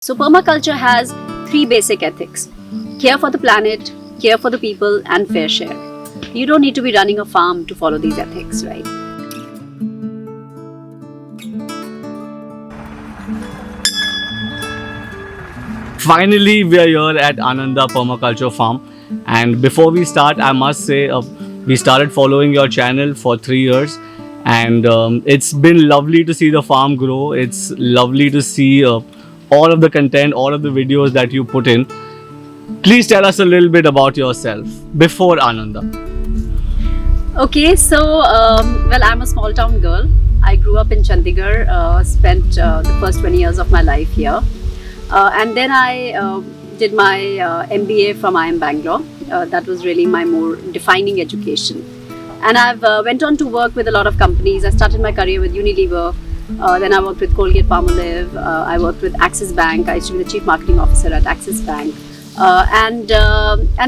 So permaculture has three basic ethics: care for the planet, care for the people, and fair share. You don't need to be running a farm to follow these ethics, right? Finally, we are here at Aanandaa Permaculture Farm, and before we start, I must say we started following your channel for 3 years, and it's been lovely to see the farm grow. It's lovely to see all of the content, all of the videos that you put in. Please tell us a little bit about yourself before Aanandaa. Okay, so I'm a small town girl. I grew up in Chandigarh, spent the first 20 years of my life here. And then I did my MBA from IIM Bangalore. That was really my more defining education. And I've went on to work with a lot of companies. I started my career with Unilever. Then I worked with Colgate-Palmolive. I worked with Axis Bank. I used to be the Chief Marketing Officer at Axis Bank. And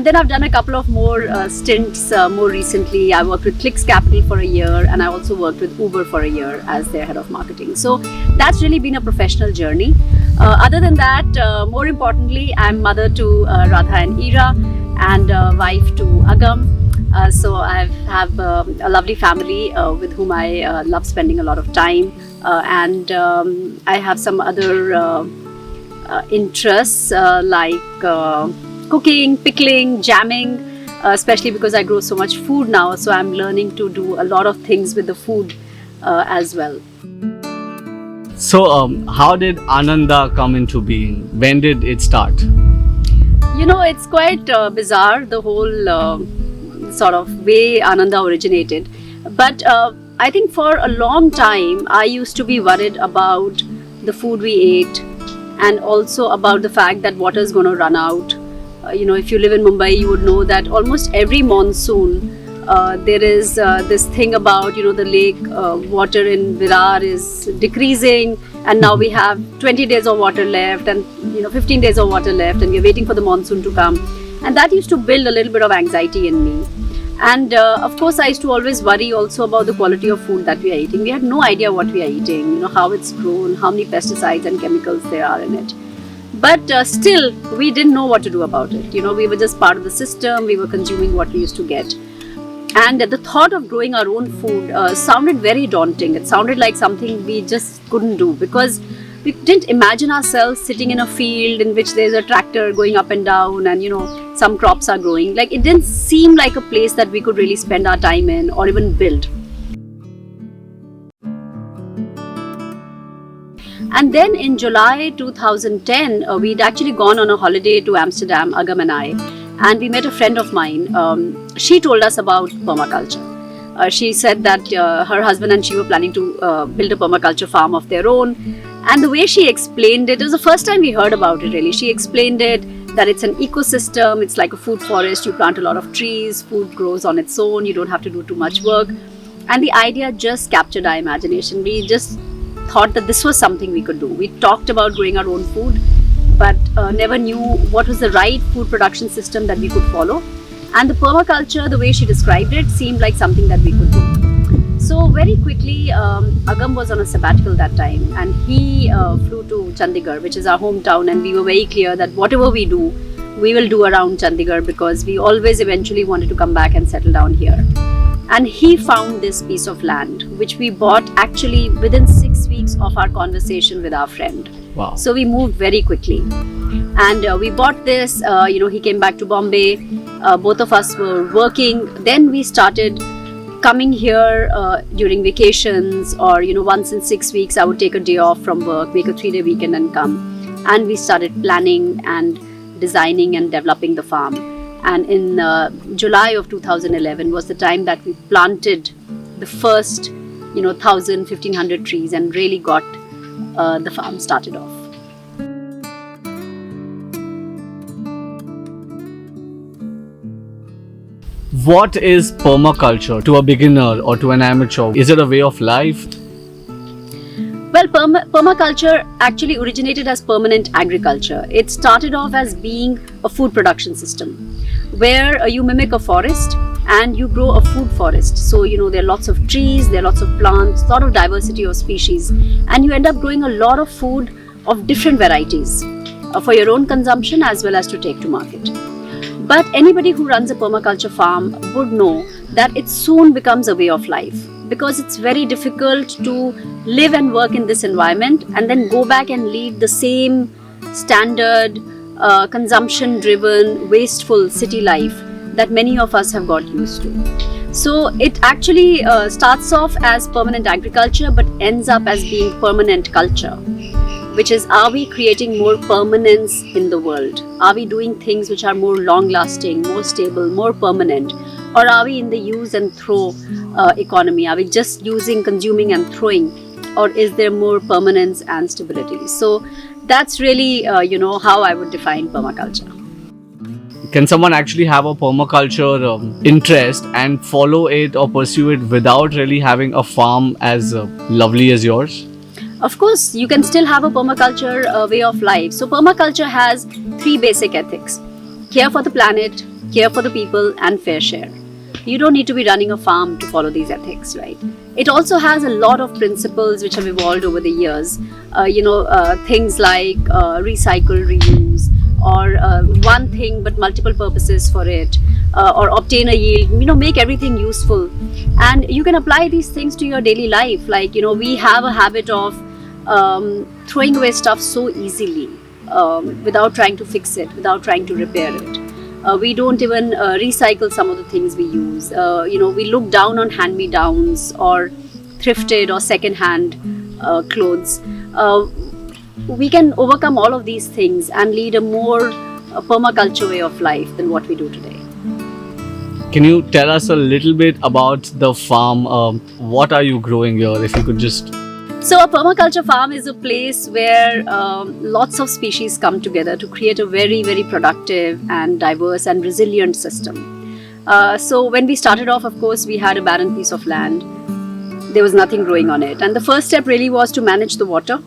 then I've done a couple of more stints more recently. I worked with Clicks Capital for a year, and I also worked with Uber for a year as their head of marketing. So that's really been a professional journey. Other than that, more importantly, I'm mother to Radha and Ira, and wife to Agam. So I have a lovely family with whom I love spending a lot of time, and I have some other interests like cooking, pickling, jamming, especially because I grow so much food now. So I'm learning to do a lot of things with the food as well. So, how did Aanandaa come into being? When did it start? You know, it's quite bizarre, the whole sort of way Aanandaa originated. But I think for a long time, I used to be worried about the food we ate, and also about the fact that water is going to run out. If you live in Mumbai, you would know that almost every monsoon, there is this thing about, the lake water in Virar is decreasing, and now we have 20 days of water left, and 15 days of water left, and we're waiting for the monsoon to come. And that used to build a little bit of anxiety in me. And of course, I used to always worry also about the quality of food that we are eating. We had no idea what we are eating, how it's grown, how many pesticides and chemicals there are in it. But still, we didn't know what to do about it. We were just part of the system. We were consuming what we used to get. And the thought of growing our own food sounded very daunting. It sounded like something we just couldn't do, because we didn't imagine ourselves sitting in a field in which there's a tractor going up and down, and some crops are growing. Like, it didn't seem like a place that we could really spend our time in or even build. And then in July 2010, we'd actually gone on a holiday to Amsterdam, Agam and I, and we met a friend of mine. She told us about permaculture. She said that her husband and she were planning to build a permaculture farm of their own. And the way she explained it was the first time we heard about it, really. She explained it that it's an ecosystem, it's like a food forest. You plant a lot of trees, food grows on its own, you don't have to do too much work. And the idea just captured our imagination. We just thought that this was something we could do. We talked about growing our own food, but never knew what was the right food production system that we could follow. And the permaculture, the way she described it, seemed like something that we could do. So very quickly, Agam was on a sabbatical that time, and he flew to Chandigarh, which is our hometown, and we were very clear that whatever we do, we will do around Chandigarh, because we always eventually wanted to come back and settle down here. And he found this piece of land, which we bought actually within 6 weeks of our conversation with our friend. Wow. So we moved very quickly. And we bought this, he came back to Bombay. Both of us were working. Then we started coming here during vacations, or once in 6 weeks I would take a day off from work, make a 3-day weekend and come. And we started planning and designing and developing the farm. And in July of 2011 was the time that we planted the first 1,000-1,500 trees and really got the farm started off. What is permaculture to a beginner or to an amateur? Is it a way of life? Well, permaculture actually originated as permanent agriculture. It started off as being a food production system, where you mimic a forest and you grow a food forest. So, there are lots of trees, there are lots of plants, lot of diversity of species, and you end up growing a lot of food of different varieties. for your own consumption as well as to take to market. But anybody who runs a permaculture farm would know that it soon becomes a way of life, because it's very difficult to live and work in this environment and then go back and lead the same standard, consumption driven, wasteful city life that many of us have got used to. So it actually starts off as permanent agriculture but ends up as being permanent culture, which is, are we creating more permanence in the world? Are we doing things which are more long lasting, more stable, more permanent? Or are we in the use and throw economy? Are we just using, consuming and throwing? Or is there more permanence and stability? So that's really, how I would define permaculture. Can someone actually have a permaculture interest and follow it or pursue it without really having a farm as lovely as yours? Of course, you can still have a permaculture way of life. So permaculture has 3 basic ethics: care for the planet, care for the people, and fair share. You don't need to be running a farm to follow these ethics, right? It also has a lot of principles which have evolved over the years. Things like recycle, reuse, or one thing but multiple purposes for it, or obtain a yield, make everything useful. And you can apply these things to your daily life. Like, we have a habit of throwing away stuff so easily without trying to fix it, without trying to repair it. We don't even recycle some of the things we use. We look down on hand-me-downs or thrifted or second-hand clothes. We can overcome all of these things and lead a more permaculture way of life than what we do today. Can you tell us a little bit about the farm? What are you growing here? If you could just... So a permaculture farm is a place where lots of species come together to create a very, very productive and diverse and resilient system. So when we started off, of course, we had a barren piece of land. There was nothing growing on it. And the first step really was to manage the water.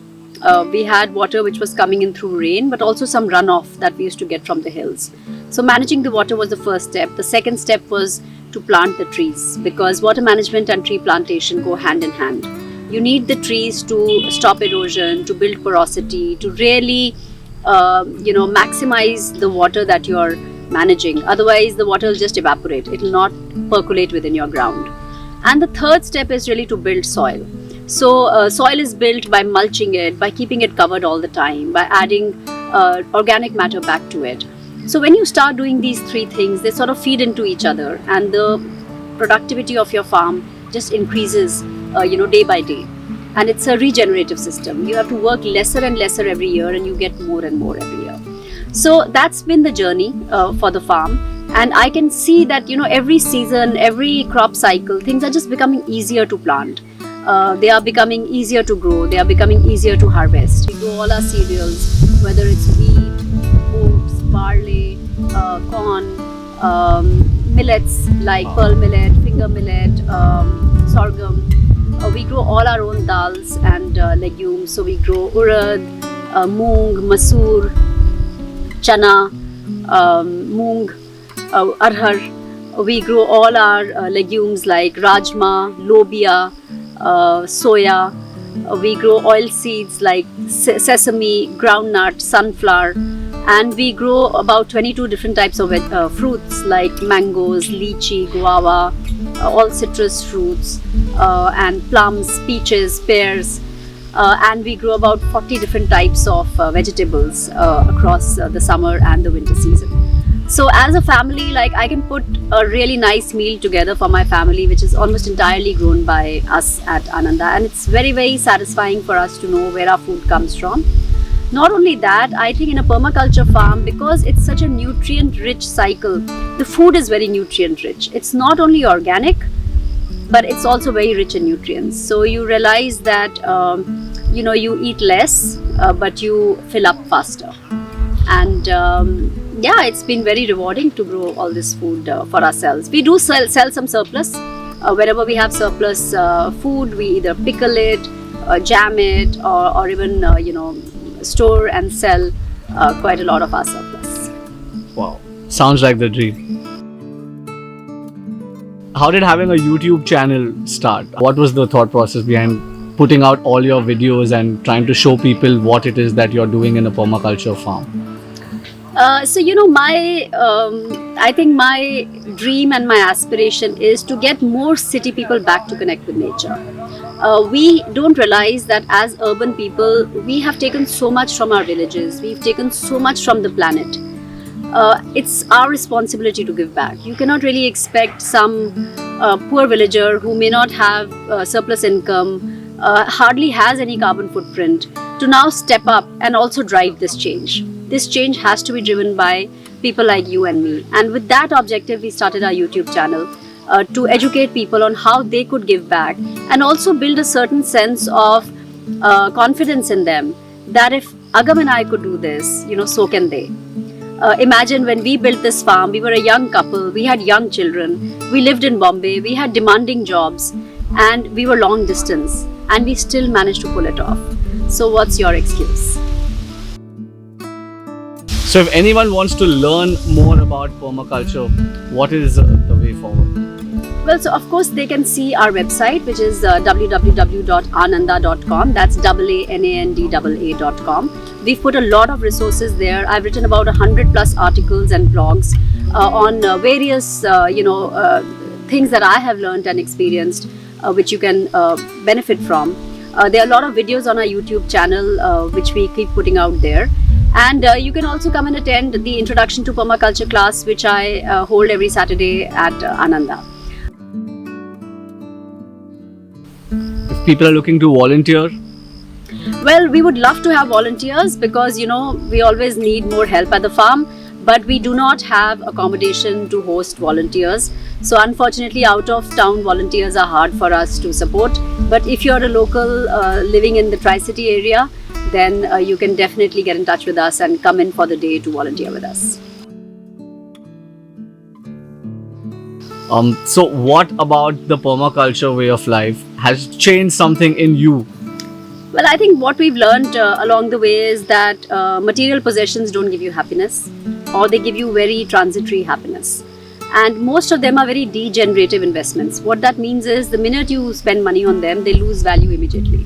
We had water which was coming in through rain, but also some runoff that we used to get from the hills. So managing the water was the first step. The second step was to plant the trees, because water management and tree plantation go hand in hand. You need the trees to stop erosion, to build porosity, to really, maximize the water that you're managing. Otherwise, the water will just evaporate. It will not percolate within your ground. And the third step is really to build soil. So soil is built by mulching it, by keeping it covered all the time, by adding organic matter back to it. So when you start doing these 3 things, they sort of feed into each other, and the productivity of your farm just increases day by day. And it's a regenerative system. You have to work lesser and lesser every year, and you get more and more every year. So that's been the journey for the farm. And I can see that, every season, every crop cycle, things are just becoming easier to plant. They are becoming easier to grow. They are becoming easier to harvest. We grow all our cereals, whether it's wheat, oats, barley, corn, millets like pearl millet, finger millet, sorghum. We grow all our own dals and legumes. So we grow urad, moong, masoor, chana, moong, arhar. We grow all our legumes like rajma, lobia, soya. We grow oil seeds like sesame, groundnut, sunflower. And we grow about 22 different types of fruits like mangoes, lychee, guava, all citrus fruits, and plums, peaches, pears. And we grow about 40 different types of vegetables across the summer and the winter season. So as a family, I can put a really nice meal together for my family, which is almost entirely grown by us at Ananda. And it's very, very satisfying for us to know where our food comes from. Not only that, I think in a permaculture farm, because it's such a nutrient-rich cycle, the food is very nutrient-rich. It's not only organic, but it's also very rich in nutrients. So you realize that, you eat less, but you fill up faster. And it's been very rewarding to grow all this food for ourselves. We do sell some surplus. Wherever we have surplus food, we either pickle it, jam it, or even, store and sell quite a lot of our surplus. Wow. Sounds like the dream. How did having a YouTube channel start? What was the thought process behind putting out all your videos and trying to show people what it is that you're doing in a permaculture farm? So I think my dream and my aspiration is to get more city people back to connect with nature. We don't realize that as urban people, we have taken so much from our villages. We've taken so much from the planet. It's our responsibility to give back. You cannot really expect some poor villager who may not have surplus income, hardly has any carbon footprint, to now step up and also drive this change. This change has to be driven by people like you and me. And with that objective, we started our YouTube channel to educate people on how they could give back and also build a certain sense of confidence in them that if Agam and I could do this, so can they. Imagine when we built this farm, we were a young couple, we had young children, we lived in Bombay, we had demanding jobs, and we were long distance, and we still managed to pull it off. So what's your excuse? So if anyone wants to learn more about permaculture, what is the way forward? Well, so of course they can see our website, which is www.ananda.com. That's AANANDAA.com. We've put a lot of resources there. I've written about 100+ articles and blogs on various, things that I have learned and experienced, which you can benefit from. There are a lot of videos on our YouTube channel, which we keep putting out there. And you can also come and attend the Introduction to Permaculture class, which I hold every Saturday at Ananda. If people are looking to volunteer? Well, we would love to have volunteers because, we always need more help at the farm, but we do not have accommodation to host volunteers. So unfortunately, out of town volunteers are hard for us to support. But if you're a local living in the Tri-City area, then you can definitely get in touch with us and come in for the day to volunteer with us. So what about the permaculture way of life has changed something in you? Well, I think what we've learned along the way is that material possessions don't give you happiness, or they give you very transitory happiness. And most of them are very degenerative investments. What that means is the minute you spend money on them, they lose value immediately.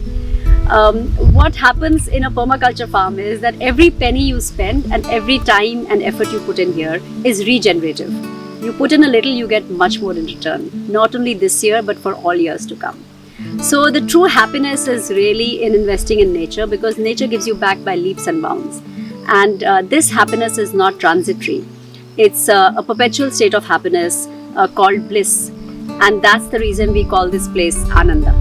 What happens in a permaculture farm is that every penny you spend and every time and effort you put in here is regenerative. You put in a little, you get much more in return, not only this year, but for all years to come. So the true happiness is really in investing in nature, because nature gives you back by leaps and bounds. And this happiness is not transitory. It's a perpetual state of happiness called bliss. And that's the reason we call this place Ananda.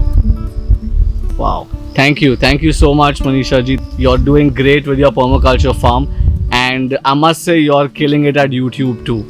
Wow. Thank you. Thank you so much, Manisha ji. You're doing great with your permaculture farm. And I must say, you're killing it at YouTube too.